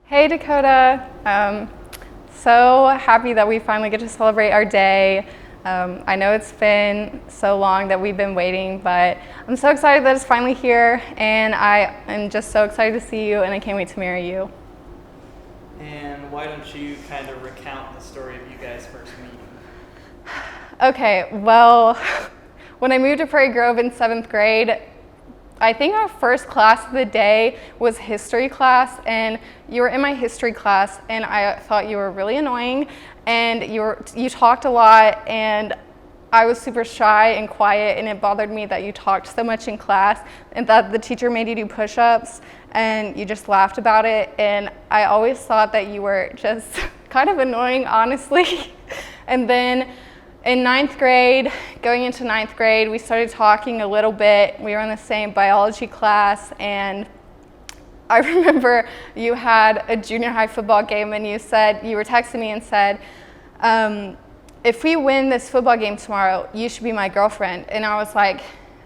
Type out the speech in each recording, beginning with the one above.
Hey Dakota, so happy that we finally get to celebrate our day. I know it's been so long that we've been waiting, but I'm so excited that it's finally here, and I am just so excited to see you, and I can't wait to marry you. And why don't you kind of recount the story of you guys first meeting? Okay, well, when I moved to Prairie Grove in 7th grade, I think our first class of the day was history class, and you were in my history class, and I thought you were really annoying, and you talked a lot, and I was super shy and quiet, and it bothered me that you talked so much in class, and that the teacher made you do push-ups, and you just laughed about it, and I always thought that you were just kind of annoying, honestly. And then in 9th grade, going into 9th grade, we started talking a little bit. We were in the same biology class, and I remember you had a junior high football game, and you were texting me and said, if we win this football game tomorrow, you should be my girlfriend. And I was like,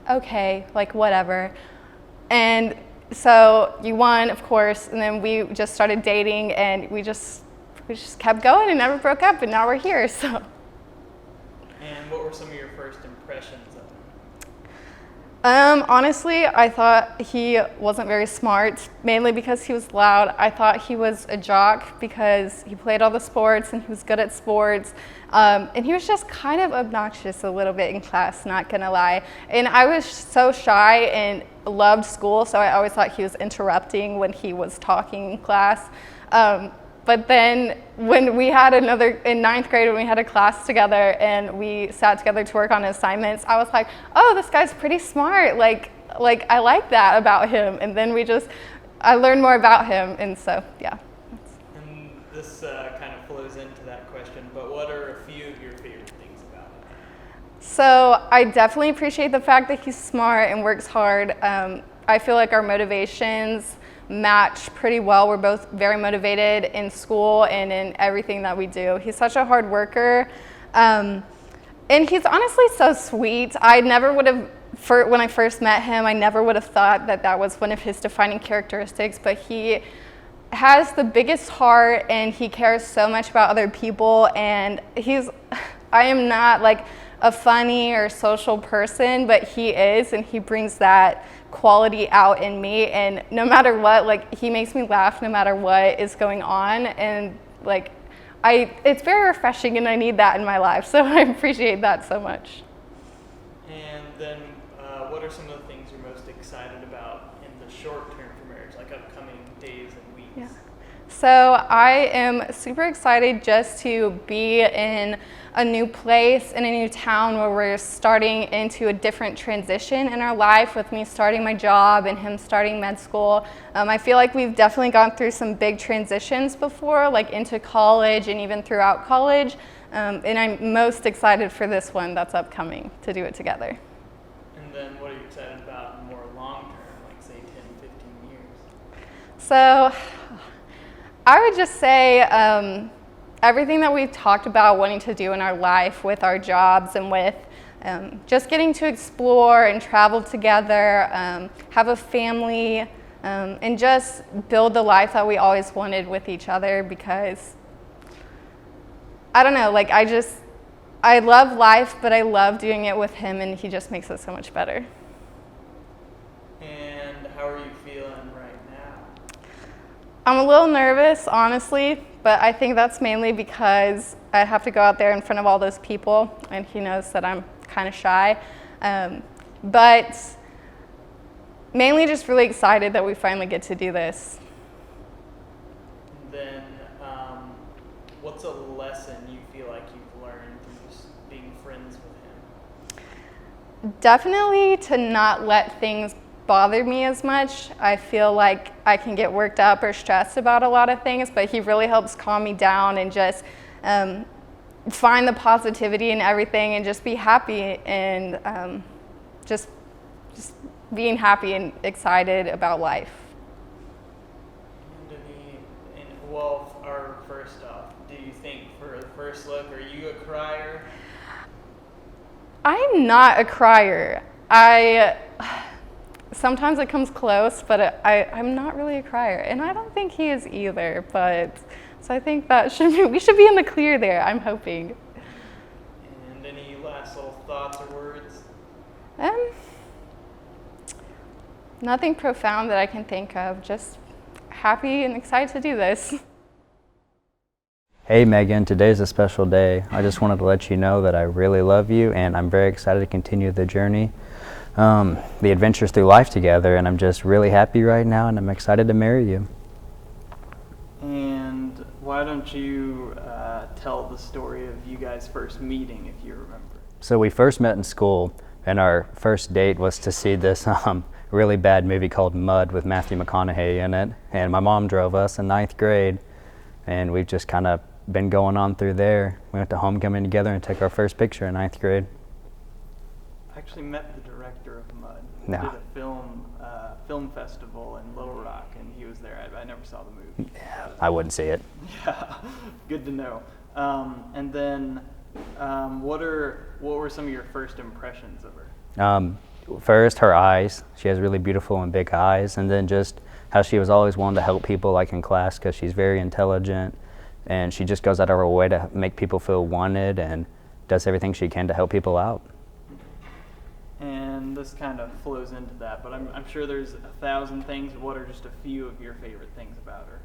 okay, like whatever. And so you won, of course, and then we just started dating, and we just kept going and never broke up, and now we're here, so. And what were some of your first impressions of him? Honestly, I thought he wasn't very smart, mainly because he was loud. I thought he was a jock because he played all the sports and he was good at sports. And he was just kind of obnoxious a little bit in class, not gonna lie. And I was so shy and loved school, so I always thought he was interrupting when he was talking in class. But then when we had in 9th grade, when we had a class together and we sat together to work on assignments, I was like, oh, this guy's pretty smart. Like I like that about him. And then I learned more about him. And so, yeah. And this kind of flows into that question, but what are a few of your favorite things about him? So I definitely appreciate the fact that he's smart and works hard. I feel like our motivations match pretty well. We're both very motivated in school and in everything that we do. He's such a hard worker, and he's honestly so sweet. I never would have, when I first met him, I never would have thought that that was one of his defining characteristics, but he has the biggest heart and he cares so much about other people, and I am not like a funny or social person, but he is, and he brings that quality out in me, and no matter what, like he makes me laugh no matter what is going on, and like it's very refreshing, and I need that in my life, so I appreciate that so much. And then what are some of the things you're most excited about in the short term for marriage, like upcoming days and weeks? Yeah. So I am super excited just to be in a new place, in a new town where we're starting into a different transition in our life, with me starting my job and him starting med school. I feel like we've definitely gone through some big transitions before, like into college and even throughout college. And I'm most excited for this one that's upcoming, to do it together. And then what are you excited about more long term, like say 10, 15 years? So I would just say everything that we've talked about wanting to do in our life with our jobs and with just getting to explore and travel together, have a family, and just build the life that we always wanted with each other, because I don't know, like I love life, but I love doing it with him, and he just makes it so much better. And how are you feeling right now? I'm a little nervous, honestly, but I think that's mainly because I have to go out there in front of all those people, and he knows that I'm kind of shy. But mainly just really excited that we finally get to do this. And then what's a lesson you feel like you've learned through just being friends with him? Definitely to not let things bother me as much. I feel like I can get worked up or stressed about a lot of things, but he really helps calm me down and just find the positivity in everything and just be happy, and just being happy and excited about life. First off, do you think for the first look, are you a crier? I'm not a crier. sometimes it comes close, but I'm not really a crier, and I don't think he is either. But so I think that we should be in the clear there. I'm hoping. And any last little thoughts or words? Nothing profound that I can think of. Just happy and excited to do this. Hey Megan, today's a special day. I just wanted to let you know that I really love you and I'm very excited to continue the journey, the adventures through life together, and I'm just really happy right now and I'm excited to marry you. And why don't you tell the story of you guys first meeting, if you remember? So we first met in school, and our first date was to see this really bad movie called Mud with Matthew McConaughey in it, and my mom drove us in 9th grade, and we've just kind of been going on through there. We went to homecoming together and took our first picture in 9th grade. I actually met the director of Mud. No. Did a film festival in Little Rock, and he was there. I never saw the movie. Yeah, I wouldn't see it. Yeah, good to know. And then, what were some of your first impressions of her? First, her eyes. She has really beautiful and big eyes, and then just how she was always wanting to help people, like in class, because she's very intelligent, and she just goes out of her way to make people feel wanted and does everything she can to help people out. And this kind of flows into that, but I'm sure there's 1,000 things. What are just a few of your favorite things about her?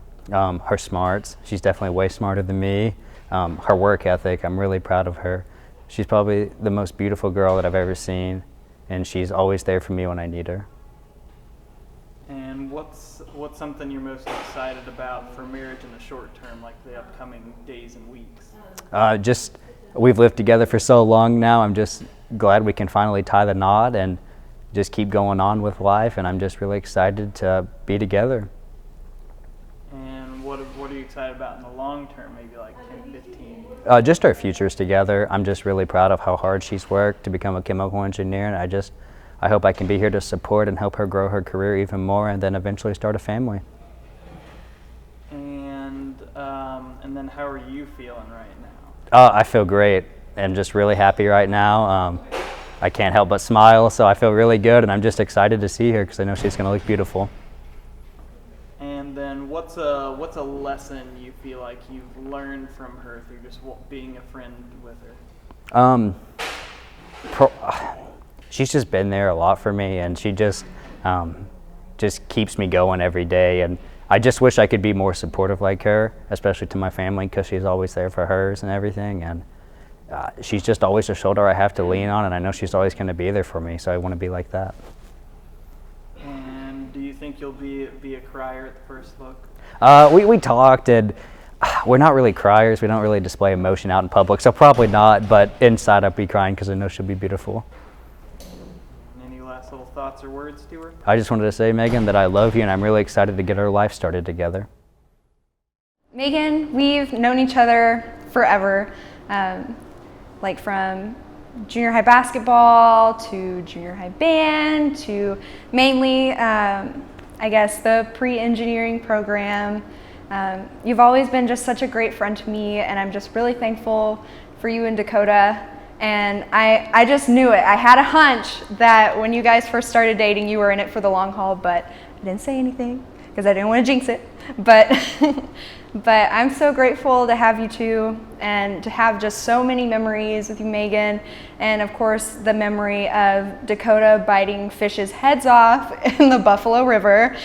Her smarts. She's definitely way smarter than me. Her work ethic, I'm really proud of her. She's probably the most beautiful girl that I've ever seen, and she's always there for me when I need her. And what's something you're most excited about for marriage in the short term, like the upcoming days and weeks? We've lived together for so long now. I'm just glad we can finally tie the knot and just keep going on with life, and I'm just really excited to be together. And what are you excited about in the long term, maybe like 10, 15? Just our futures together. I'm just really proud of how hard she's worked to become a chemical engineer, and I hope I can be here to support and help her grow her career even more and then eventually start a family. And then how are you feeling right now? I feel great and just really happy right now. I can't help but smile, so I feel really good, and I'm just excited to see her because I know she's going to look beautiful. And then what's a lesson you feel like you've learned from her through just being a friend with her? She's just been there a lot for me, and she just keeps me going every day, and I just wish I could be more supportive like her, especially to my family, because she's always there for hers and everything, and she's just always a shoulder I have to lean on, and I know she's always going to be there for me, so I want to be like that. And do you think you'll be a crier at the first look? We talked, and we're not really criers. We don't really display emotion out in public, so probably not, but inside I'll be crying because I know she'll be beautiful. Any last little thoughts or words to her? I just wanted to say, Megan, that I love you, and I'm really excited to get our life started together. Megan, we've known each other forever, like from junior high basketball to junior high band to mainly, I guess, the pre-engineering program. You've always been just such a great friend to me, and I'm just really thankful for you and Dakota. And I just knew it. I had a hunch that when you guys first started dating, you were in it for the long haul, but I didn't say anything because I didn't want to jinx it. But but I'm so grateful to have you two and to have just so many memories with you, Megan, and of course the memory of Dakota biting fish's heads off in the Buffalo River.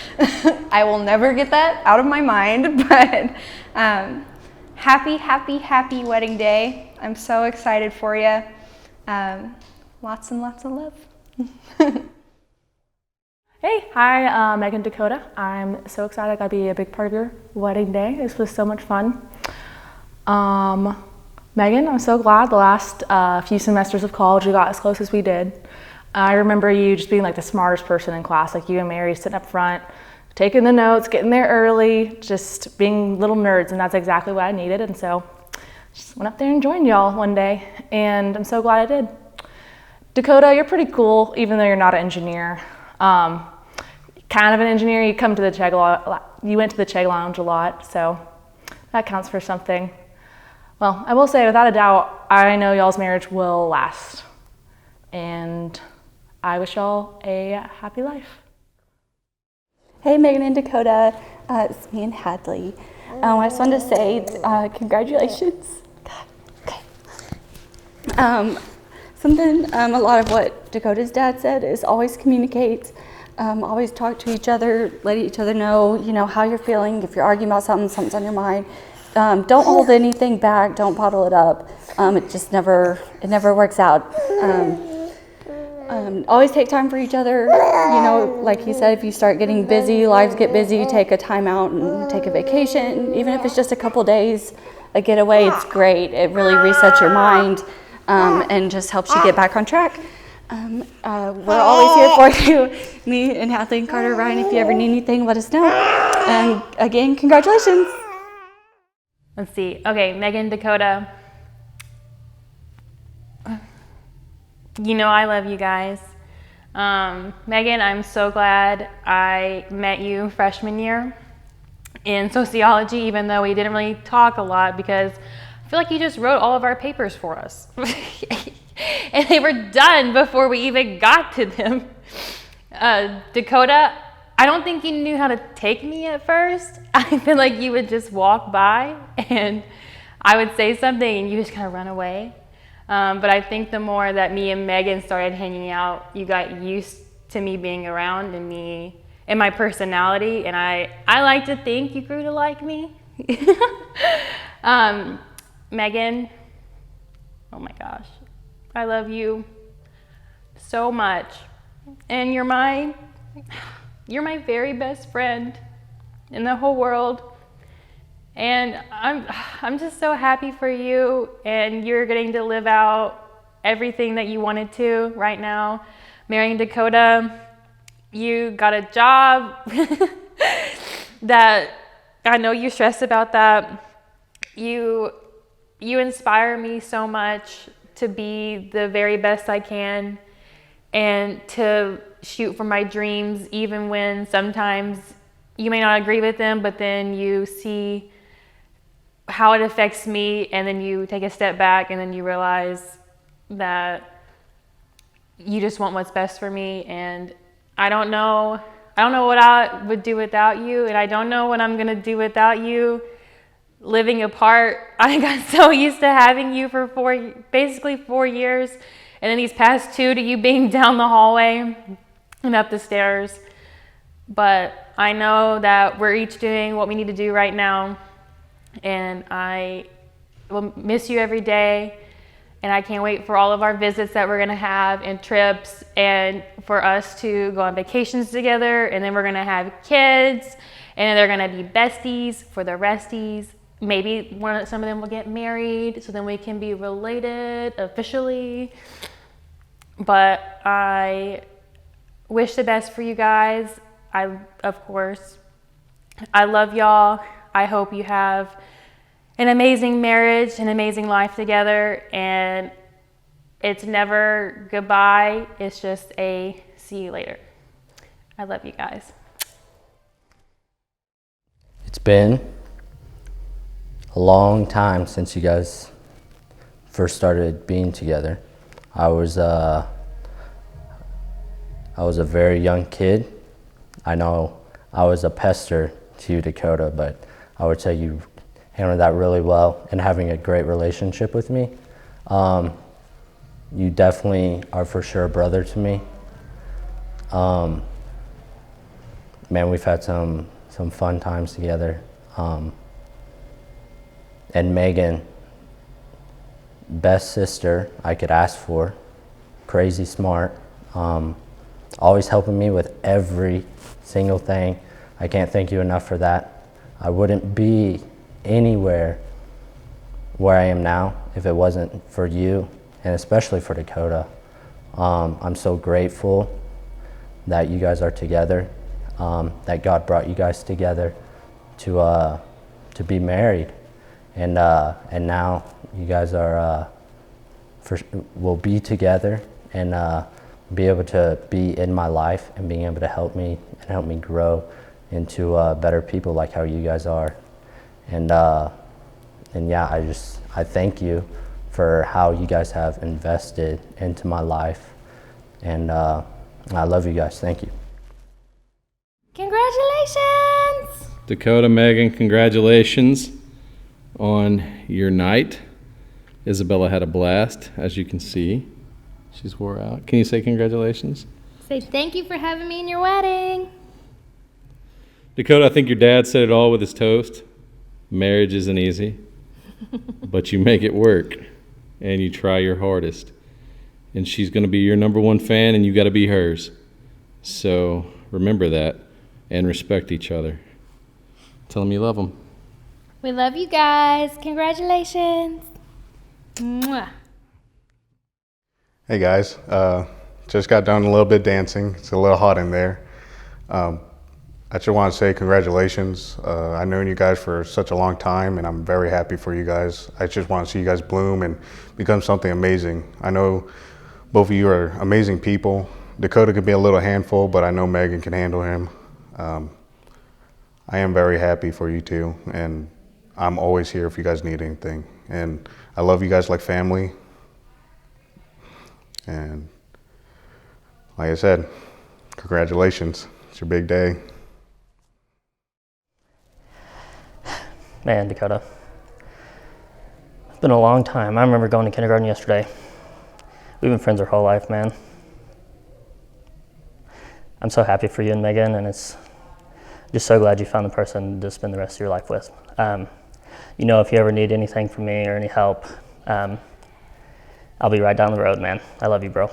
I will never get that out of my mind, but happy wedding day. I'm so excited for you. Lots and lots of love. Hey, hi, Megan, Dakota. I'm so excited I got to be a big part of your wedding day. This was so much fun. Megan, I'm so glad the last few semesters of college we got as close as we did. I remember you just being like the smartest person in class, like you and Mary sitting up front, taking the notes, getting there early, just being little nerds, and that's exactly what I needed. And so just went up there and joined y'all one day, and I'm so glad I did. Dakota, you're pretty cool, even though you're not an engineer. Kind of an engineer, you went to the Chegg Lounge a lot, so that counts for something. Well, I will say, without a doubt, I know y'all's marriage will last, and I wish y'all a happy life. Hey, Megan and Dakota. It's me and Hadley. I just wanted to say congratulations. God, okay. A lot of what Dakota's dad said is always communicate, always talk to each other, let each other know, how you're feeling. If you're arguing about something's on your mind, don't hold anything back. Don't bottle it up. It just never works out. Always take time for each other. Like he said, if you start getting busy, lives get busy, take a time out and take a vacation. Even if it's just a couple days, a getaway, it's great. It really resets your mind and just helps you get back on track. We're always here for you. Me and Hadley and Carter, Ryan, if you ever need anything, let us know. And again, congratulations. Let's see. Okay, Megan, Dakota. I love you guys. Megan, I'm so glad I met you freshman year in sociology, even though we didn't really talk a lot because I feel like you just wrote all of our papers for us. And they were done before we even got to them. Dakota, I don't think you knew how to take me at first. I feel like you would just walk by and I would say something and you just kind of run away. But I think the more that me and Megan started hanging out, you got used to me being around and me and my personality, and I like to think you grew to like me. Megan, oh my gosh, I love you so much, and you're my very best friend in the whole world. And I'm just so happy for you, and you're getting to live out everything that you wanted to right now. Marrying Dakota, you got a job that I know you're stressed about that. You inspire me so much to be the very best I can and to shoot for my dreams, even when sometimes you may not agree with them, but then you see how it affects me, and then you take a step back and then you realize that you just want what's best for me. And I don't know what I would do without you, and I don't know what I'm gonna do without you living apart. I got so used to having you for basically 4 years, and then these past 2 to you being down the hallway and up the stairs. But I know that we're each doing what we need to do right now, and I will miss you every day, and I can't wait for all of our visits that we're gonna have and trips, and for us to go on vacations together, and then we're gonna have kids, and they're gonna be besties for the resties. Maybe some of them will get married, so then we can be related officially. But I wish the best for you guys. Of course, I love y'all. I hope you have an amazing marriage, an amazing life together, and it's never goodbye. It's just a see you later. I love you guys. It's been a long time since you guys first started being together. I was a very young kid. I know I was a pester to you, Dakota, but I would say you handled that really well and having a great relationship with me. You definitely are for sure a brother to me. Man, we've had some fun times together. And Megan, best sister I could ask for, crazy smart, always helping me with every single thing. I can't thank you enough for that. I wouldn't be anywhere where I am now if it wasn't for you, and especially for Dakota. I'm so grateful that you guys are together, that God brought you guys together to be married, and now you guys are will be together and be able to be in my life and being able to help me grow into better people like how you guys are. And yeah, I thank you for how you guys have invested into my life, and I love you guys. Thank you. Congratulations! Dakota, Megan, congratulations on your night. Isabella had a blast, as you can see. She's wore out. Can you say congratulations? Say thank you for having me in your wedding. Dakota, I think your dad said it all with his toast. Marriage isn't easy, but you make it work and you try your hardest. And she's going to be your #1 fan and you got to be hers. So remember that and respect each other. Tell them you love them. We love you guys. Congratulations. Mwah. Hey guys, just got done a little bit dancing. It's a little hot in there. I just want to say congratulations. I've known you guys for such a long time and I'm very happy for you guys. I just want to see you guys bloom and become something amazing. I know both of you are amazing people. Dakota could be a little handful, but I know Megan can handle him. I am very happy for you two, and I'm always here if you guys need anything. And I love you guys like family. And like I said, congratulations. It's your big day. Man, Dakota, it's been a long time. I remember going to kindergarten yesterday. We've been friends our whole life, man. I'm so happy for you and Megan, and it's just so glad you found the person to spend the rest of your life with. You know, if you ever need anything from me or any help, I'll be right down the road, man. I love you, bro.